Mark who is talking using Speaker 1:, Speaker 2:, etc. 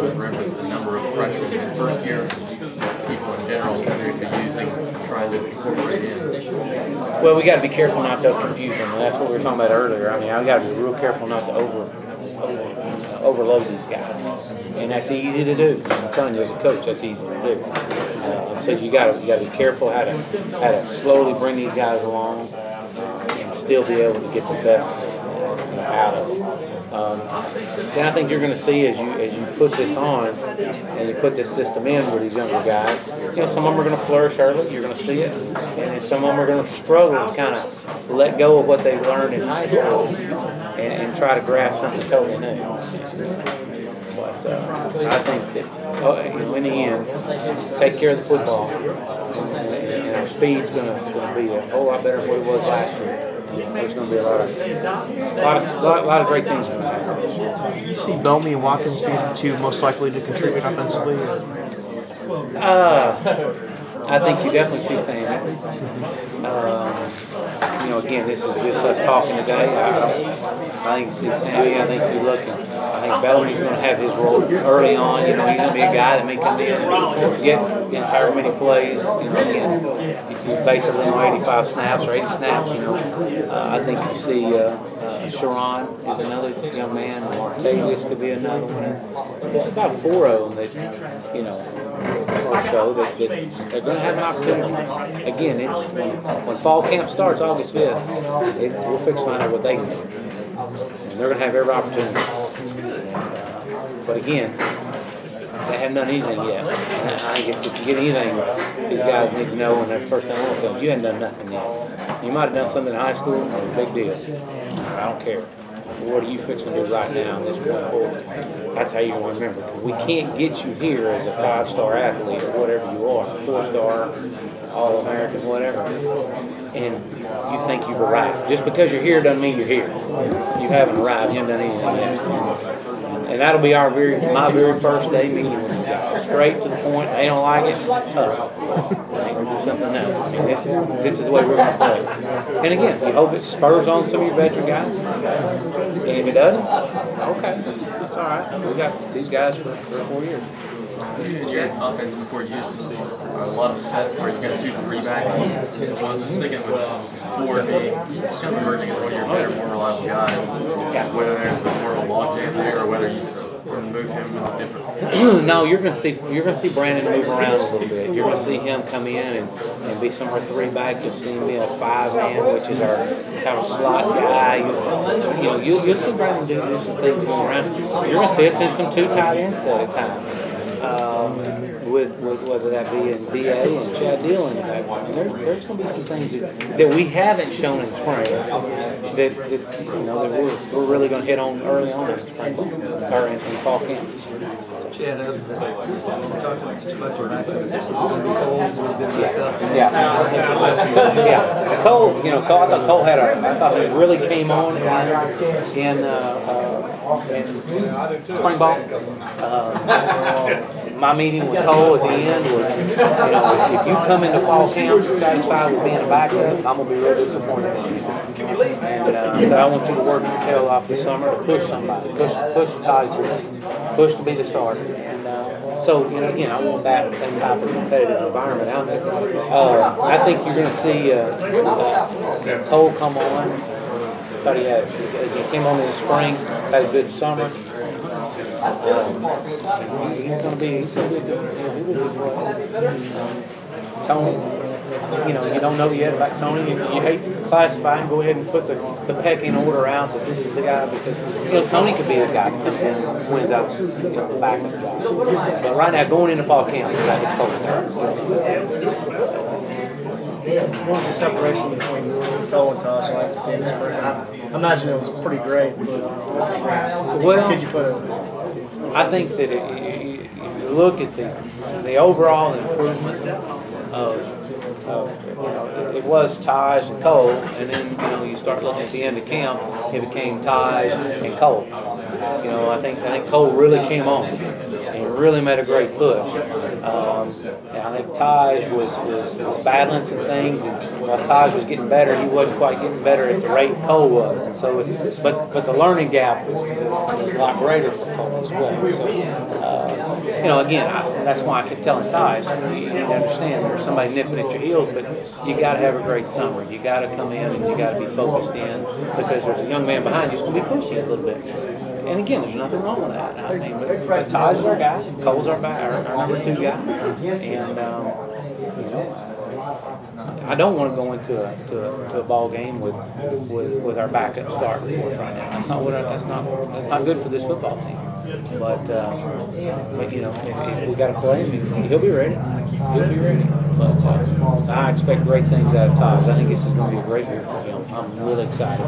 Speaker 1: was referenced the number of freshmen and first-year people in general that you're using, trying to incorporate in.
Speaker 2: Well, we got to be careful not to confuse them. That's what we were talking about earlier. I mean, I got to be real careful not to overload these guys, and that's easy to do. I'm telling you, as a coach, that's easy to do. So you got to be careful how to slowly bring these guys along and still be able to get the best out of them. Then I think you're going to see as you put this on and you put this system in with these younger guys, some of them are going to flourish early. You're going to see it, and then some of them are going to struggle to kind of let go of what they learned in high school and try to grasp something totally new. But I think that in the end, take care of the football, and our speed's going to be a whole lot better than what it was last year. There's going to be a lot of great things going to happen this year.
Speaker 3: You see Bellamy and Watkins being the two most likely to contribute offensively?
Speaker 2: I think you definitely see Sammy. Again, this is just us talking today. I think you see Sammy. I think you're looking. I think Bellamy's going to have his role early on. He's going to be a guy that may come in and get however many plays. Again, if you basically know 85 snaps or 80 snaps, I think you see Sharon is another young man. Martavius could be another one. There's about 4 of them that, or so that they're going to have an opportunity. Again, it's when fall camp starts August 5th, we'll fix find out what they can do. And they're going to have every opportunity. But again, they haven't done anything yet. And I think if you get anything, these guys need to know, and the first thing I want to tell them, you haven't done nothing yet. You might have done something in high school, big deal. I don't care. What are you fixing to do right now in this point forward? That's how you're going to remember. We can't get you here as a 5-star athlete or whatever you are, 4-star, All-American, whatever, and you think you've arrived. Just because you're here doesn't mean you're here. You haven't arrived. You haven't done anything yet. And that'll be my very first day meeting with you guys. Straight to the point. They don't like it. Tough. They're going to do something else. I mean, this is the way we're going to play. And again, we hope it spurs on some of your veteran guys. And if it doesn't, okay, that's all right. We got these guys for 3 or 4 years.
Speaker 1: Did you have offense before you used to see a lot of sets where you got 2 3-backs? I was just thinking with Ford being kind of emerging as one of your better, more reliable guys, whether there's more of a logjam there or whether you move him different.
Speaker 2: No, you're going to see Brandon move around a little bit. You're going to see him come in and be somewhere 3-back. You'll see him be a 5-man, which is our kind of slot guy. You'll see Brandon do some things going around. You're going to see us in some 2 tight ends at a time. With whether that be in BA and Chad Deal in the background. There's going to be some things that we haven't shown in spring that we're really going to hit on early on in spring or in fall camp.
Speaker 4: Chad, we're talking about your backup. Is this going to be Cole?
Speaker 2: Yeah. Cole, I thought Cole had I thought he really came on in spring ball. My meeting with Cole at the end was, if you come into fall camp satisfied with being a backup, I'm going to be real disappointed in you. And so I want you to work your tail off this summer to push somebody, push the Tigers, push to be the starter. And so, again, I want that type of competitive environment out there. I think you're going to see Cole come on. Thought he came on in the spring, had a good summer. He's going to be Tony. You don't know yet about Tony. You hate to classify and go ahead and put the pecking order out that this is the guy because Tony could be the guy that comes in and wins out the back of the guy. But right now, going into fall camp, he's got his coach there.
Speaker 5: What's the separation between Cole and Tosh like in the spring? I imagine it was pretty great. Well, could you put it?
Speaker 2: I think that if you look at the overall improvement of it was Taj and Cole, and then you start looking at the end of camp, it became Taj and Cole. I think Cole really came on and really made a great push. And I think Taj was battling some things, and while Taj was getting better, he wasn't quite getting better at the rate Cole was. And so, but the learning gap was a lot greater for Cole as well. So, again, that's why I keep telling Taj, you need to understand there's somebody nipping at your heels, but you got to have a great summer. You got to come in and you got to be focused in, because there's a young man behind you who's going to be pushing you a little bit. And again, there's nothing wrong with that. I mean, but Taj is our guy, Cole's our number 2 guy, and I don't want to go into a ball game with our backup starting for us right now. That's not good for this football team. But if we got to play him, he'll be ready. He'll be ready. But I expect great things out of Taj. I think this is going to be a great year for him. I'm really excited.